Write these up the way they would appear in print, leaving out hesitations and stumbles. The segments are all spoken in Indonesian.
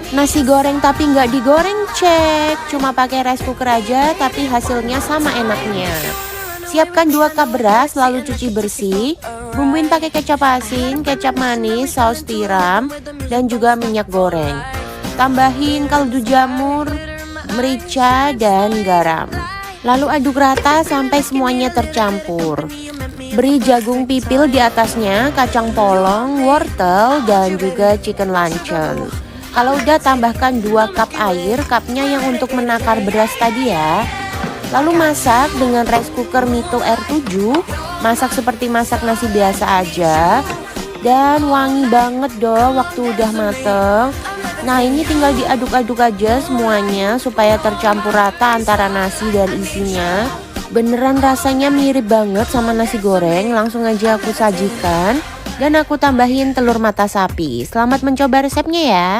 Nasi goreng tapi nggak digoreng, cek. Cuma pakai rice cooker aja tapi hasilnya sama enaknya. Siapkan 2 cup beras lalu cuci bersih. Bumbuin pakai kecap asin, kecap manis, saus tiram, dan juga minyak goreng. Tambahin kaldu jamur, merica, dan garam. Lalu aduk rata sampai semuanya tercampur. Beri jagung pipil di atasnya, kacang polong, wortel, dan juga chicken luncheon. Kalau udah tambahkan 2 cup air, cupnya yang untuk menakar beras tadi ya. Lalu masak dengan rice cooker Mito R7. Masak seperti masak nasi biasa aja. Dan wangi banget dong waktu udah mateng. Nah ini tinggal diaduk-aduk aja semuanya supaya tercampur rata antara nasi dan isinya. Beneran rasanya mirip banget sama nasi goreng. Langsung aja aku sajikan. Dan aku tambahin telur mata sapi. Selamat mencoba resepnya ya.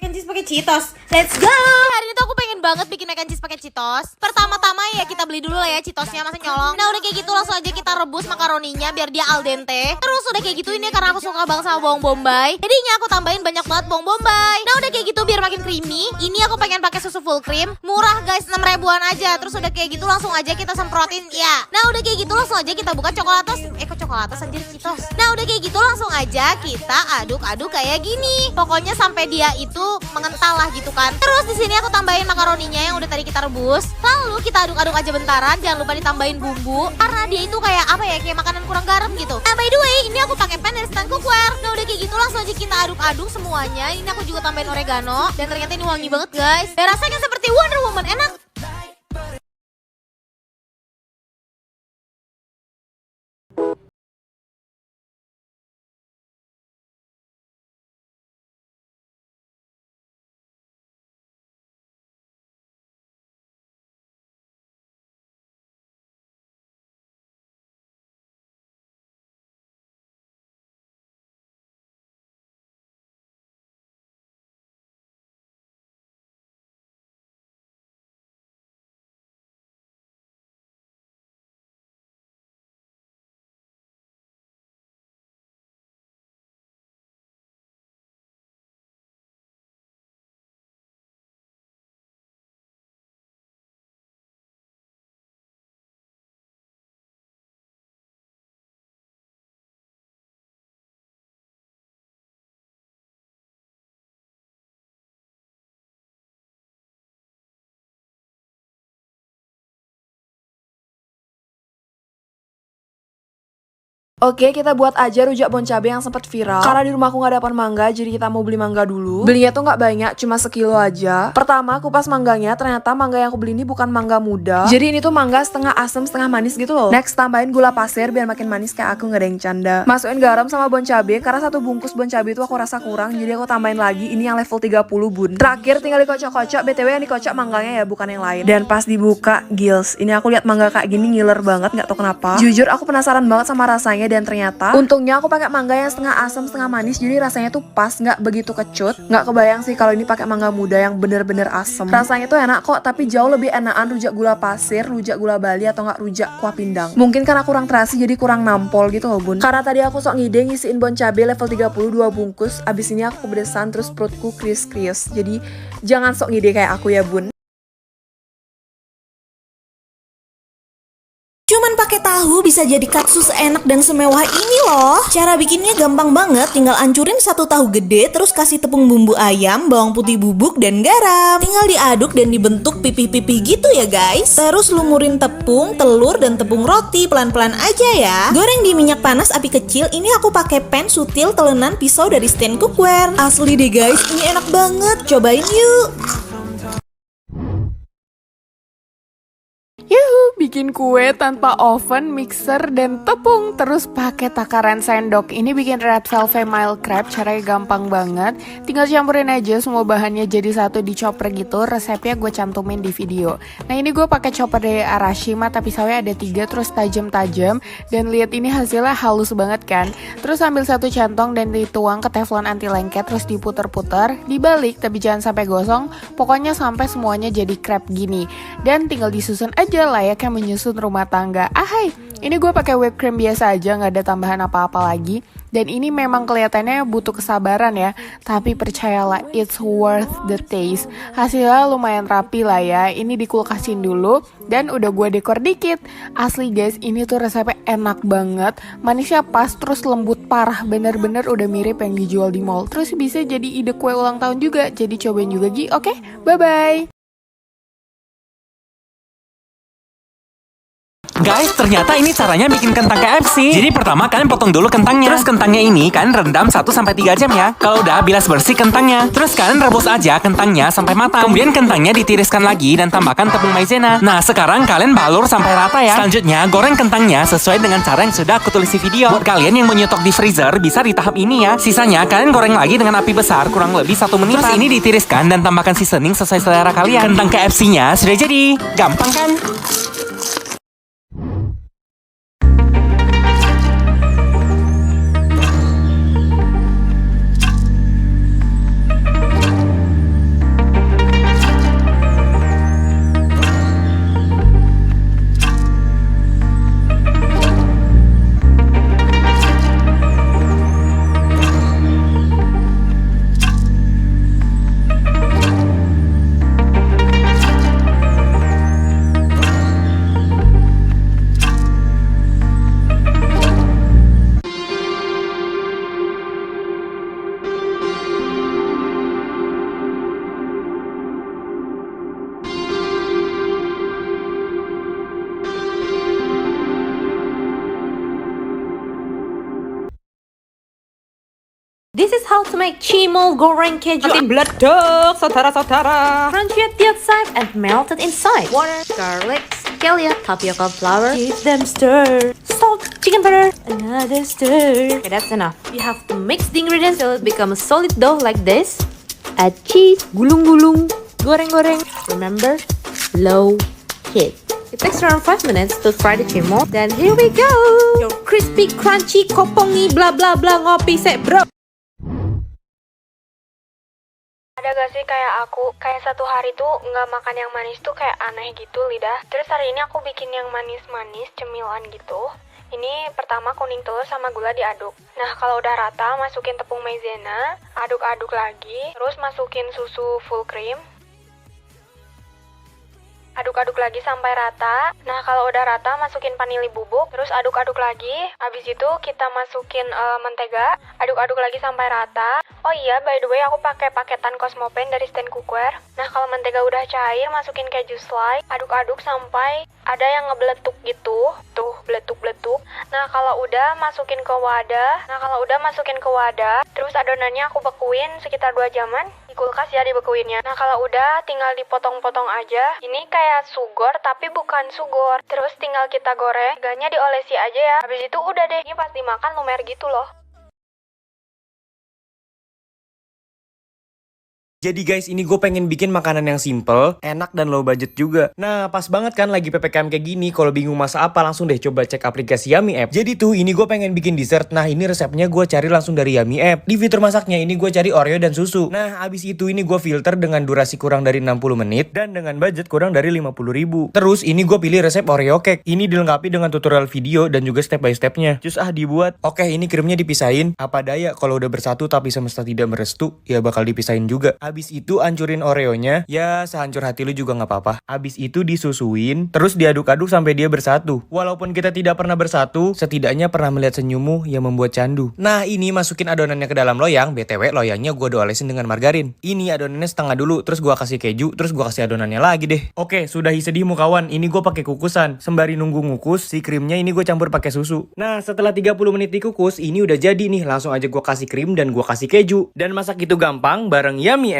Mac and cheese pakai Cheetos. Let's go. Hari ini tuh aku pengen banget bikin mac and cheese pakai Cheetos. Pertama-tama ya kita beli dulu lah ya Cheetosnya, masa nyolong. Nah udah kayak gitu langsung aja kita rebus makaroninya biar dia al dente. Terus udah kayak gitu ini karena aku suka banget sama bawang bombay, jadinya aku tambahin banyak banget bawang bombay. Nah udah kayak gitu biar makin creamy. Ini aku pengen pakai susu full cream, murah guys, 6 ribuan aja. Terus udah kayak gitu langsung aja kita semprotin ya. Nah udah kayak gitu langsung aja kita buka coklatos. Kok coklatos anjir Cheetos. Nah udah kayak gitu langsung aja kita aduk-aduk kayak gini. Pokoknya sampai dia itu mengental lah gitu kan. Terus di sini aku tambahin makaroninya yang udah tadi kita rebus. Lalu kita aduk-aduk aja bentaran, jangan lupa ditambahin bumbu karena dia itu kayak apa ya, kayak makanan kurang garam gitu. Nah by the way, ini aku pakai pan dari stand cookware. Nah udah kayak gitu langsung aja kita aduk-aduk semuanya. Ini aku juga tambahin oregano dan ternyata ini wangi banget guys. Dan rasanya seperti Wonder Woman, enak. Oke, kita buat aja rujak bon cabe yang sempat viral. Karena di rumahku nggak dapat mangga, jadi kita mau beli mangga dulu. Belinya tuh nggak banyak, cuma sekilo aja. Pertama, kupas mangganya. Ternyata mangga yang aku beli ini bukan mangga muda. Jadi ini tuh mangga setengah asam, setengah manis gitu loh. Next, tambahin gula pasir biar makin manis kayak aku, nggak ada yang canda. Masukin garam sama bon cabe. Karena 1 bungkus bon cabe itu aku rasa kurang, jadi aku tambahin lagi. Ini yang level 30 bun. Terakhir tinggal dikocok-kocok. BTW yang dikocok mangganya ya, bukan yang lain. Dan pas dibuka, gils. Ini aku lihat mangga kayak gini ngiler banget, nggak tahu kenapa. Jujur aku penasaran banget sama rasanya dan ternyata untungnya aku pakai mangga yang setengah asam setengah manis, jadi rasanya tuh pas, nggak begitu kecut. Nggak kebayang sih kalau ini pakai mangga muda yang bener-bener asam. Rasanya tuh enak kok, tapi jauh lebih enakan rujak gula pasir, rujak gula Bali, atau nggak rujak kuah pindang. Mungkin karena kurang terasi jadi kurang nampol gitu loh bun. Karena tadi aku sok ngide ngisiin bon cabe level 32 bungkus, abis ini aku kepedesan terus perutku krius-krius. Jadi jangan sok ngide kayak aku ya bun. Cuman pakai tahu bisa jadi katsu seenak dan semewah ini loh. Cara bikinnya gampang banget, tinggal ancurin 1 tahu gede, terus kasih tepung bumbu ayam, bawang putih bubuk, dan garam. Tinggal diaduk dan dibentuk pipih-pipih gitu ya guys. Terus lumurin tepung, telur, dan tepung roti pelan-pelan aja ya. Goreng di minyak panas api kecil. Ini aku pakai pan sutil telenan pisau dari stand cookware. Asli deh guys, ini enak banget. Cobain yuk. Yuhu, bikin kue tanpa oven, mixer, dan tepung. Terus pakai takaran sendok. Ini bikin red velvet mild crepe, caranya gampang banget. Tinggal campurin aja semua bahannya jadi satu di chopper gitu. Resepnya gue cantumin di video. Nah ini gue pakai chopper dari Arashima, tapi pisaunya ada 3 terus tajam-tajam. Dan lihat ini hasilnya halus banget kan. Terus ambil 1 centong dan dituang ke teflon anti lengket, terus diputer-puter, dibalik tapi jangan sampai gosong. Pokoknya sampai semuanya jadi crepe gini. Dan tinggal disusun aja aja layaknya menyusun rumah tangga. Hai, ini gue pakai whipped cream biasa aja, nggak ada tambahan apa-apa lagi. Dan ini memang kelihatannya butuh kesabaran ya, tapi percayalah it's worth the taste. Hasilnya lumayan rapi lah ya. Ini dikulkasin dulu dan udah gue dekor dikit. Asli guys, ini tuh resepnya enak banget, manisnya pas, terus lembut parah, bener-bener udah mirip yang dijual di mall. Terus bisa jadi ide kue ulang tahun juga, jadi cobain juga Gi. Oke, bye-bye. Guys, ternyata ini caranya bikin kentang KFC. Jadi pertama kalian potong dulu kentangnya. Terus kentangnya ini kalian rendam 1-3 jam ya. Kalau udah, bilas bersih kentangnya. Terus kalian rebus aja kentangnya sampai matang. Kemudian kentangnya ditiriskan lagi dan tambahkan tepung maizena. Nah, sekarang kalian balur sampai rata ya. Selanjutnya, goreng kentangnya sesuai dengan cara yang sudah aku tulis di video. Buat kalian yang mau nyetok di freezer, bisa di tahap ini ya. Sisanya kalian goreng lagi dengan api besar kurang lebih 1 menit. Terus ini ditiriskan dan tambahkan seasoning sesuai selera kalian. Kentang KFC-nya sudah jadi. Gampang kan? This is how to make cimol goreng keju Nanti meledak, saudara-saudara. crunchy at the outside and melted inside. Water, garlic, scallion, tapioca flour. Give them stir. Salt, chicken butter, another stir. Okay, that's enough. You have to mix the ingredients till it becomes a solid dough like this. Add cheese, gulung-gulung, goreng-goreng. Remember, low heat. It takes around 5 minutes to fry the cimol. Then here we go. Your crispy, crunchy, kopongi, bla bla bla ngopi set bro. Ada gak sih kayak aku, kayak satu hari tuh nggak makan yang manis tuh kayak aneh gitu lidah. Terus hari ini aku bikin yang manis-manis, cemilan gitu. Ini pertama kuning telur sama gula diaduk. Nah kalau udah rata, masukin tepung maizena, aduk-aduk lagi. Terus masukin susu full cream. Aduk-aduk lagi sampai rata. Nah kalau udah rata, masukin vanili bubuk. Terus aduk-aduk lagi. Habis itu kita masukin mentega. Aduk-aduk lagi sampai rata. Oh iya, by the way aku pakai paketan Cosmopan dari stand cookware. Nah kalau mentega udah cair, masukin keju slice. Aduk-aduk sampai ada yang ngebeletuk gitu. Tuh, beletuk-beletuk. Nah kalau udah masukin ke wadah. Terus adonannya aku bekuin sekitar 2 jaman. Di kulkas ya dibekuinnya. Nah kalau udah tinggal dipotong-potong aja. Ini kayak sugor tapi bukan sugor. Terus tinggal kita goreng. Teganya diolesi aja ya. Habis itu udah deh. Ini pas dimakan lumer gitu loh. Jadi guys, ini gue pengen bikin makanan yang simple, enak dan low budget juga. Nah, pas banget kan lagi PPKM kayak gini. Kalau bingung masak apa, langsung deh coba cek aplikasi Yummy App. Jadi tuh, ini gue pengen bikin dessert. Nah, ini resepnya gue cari langsung dari Yummy App. Di fitur masaknya ini gue cari Oreo dan susu. Nah, abis itu ini gue filter dengan durasi kurang dari 60 menit dan dengan budget kurang dari 50.000. Terus ini gue pilih resep Oreo cake. Ini dilengkapi dengan tutorial video dan juga step by stepnya. Cus dibuat. Oke, ini krimnya dipisahin. Apa daya kalau udah bersatu tapi semesta tidak merestu, ya bakal dipisahin juga. Abis itu ancurin Oreonya, ya sehancur hati lu juga gak apa-apa. Abis itu disusuin, terus diaduk-aduk sampai dia bersatu. Walaupun kita tidak pernah bersatu, setidaknya pernah melihat senyummu yang membuat candu. Nah ini masukin adonannya ke dalam loyang. BTW loyangnya gue udah olesin dengan margarin. Ini adonannya setengah dulu, terus gue kasih keju, terus gue kasih adonannya lagi deh. Oke, sudah sedihmu kawan. Ini gue pakai kukusan. Sembari nunggu ngukus, si krimnya ini gue campur pakai susu. Nah setelah 30 menit dikukus, ini udah jadi nih. Langsung aja gue kasih krim dan gue kasih keju. Dan masak itu gampang bareng Yummy App.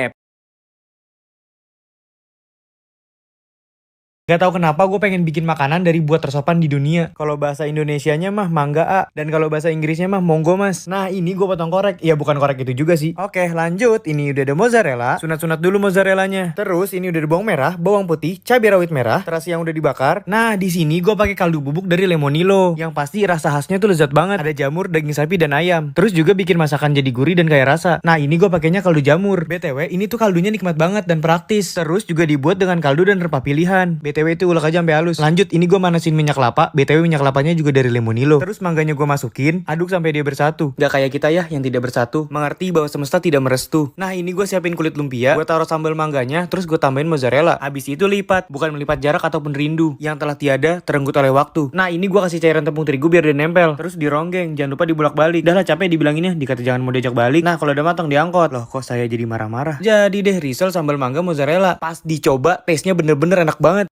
Gak tau kenapa gue pengen bikin makanan dari buah tersopan di dunia. Kalau bahasa Indonesianya mah mangga a. Dan kalau bahasa Inggrisnya mah monggo mas. Nah ini gue potong korek. Ya bukan korek itu juga sih. Oke lanjut. Ini udah ada mozzarella. Sunat-sunat dulu mozzarellanya. Terus ini udah ada bawang merah, bawang putih, cabai rawit merah, terasi yang udah dibakar. Nah di sini gue pakai kaldu bubuk dari Lemonilo. Yang pasti rasa khasnya tuh lezat banget. Ada jamur, daging sapi dan ayam. Terus juga bikin masakan jadi gurih dan kaya rasa. Nah ini gue pakainya kaldu jamur. BTW ini tuh kaldunya nikmat banget dan praktis. Terus juga dibuat dengan kaldu dan rempah pilihan. BTW BTW itu ulek aja sampai halus. Lanjut, ini gue manasin minyak kelapa. BTW minyak kelapanya juga dari Lemonilo. Terus mangganya gue masukin, aduk sampai dia bersatu. Gak kayak kita ya yang tidak bersatu. Mengerti bahwa semesta tidak merestu. Nah, ini gue siapin kulit lumpia, gue taruh sambal mangganya, terus gue tambahin mozzarella. Habis itu lipat, bukan melipat jarak ataupun rindu yang telah tiada terenggut oleh waktu. Nah, ini gue kasih cairan tepung terigu biar dia nempel. Terus dironggeng, jangan lupa dibolak-balik. Dah lah, capek dibilanginnya, dikata jangan mau diajak balik. Nah, kalau udah matang diangkut. Loh, kok saya jadi marah-marah? Jadi deh risol sambal mangga mozzarella. Pas dicoba, taste-nya bener-bener enak banget.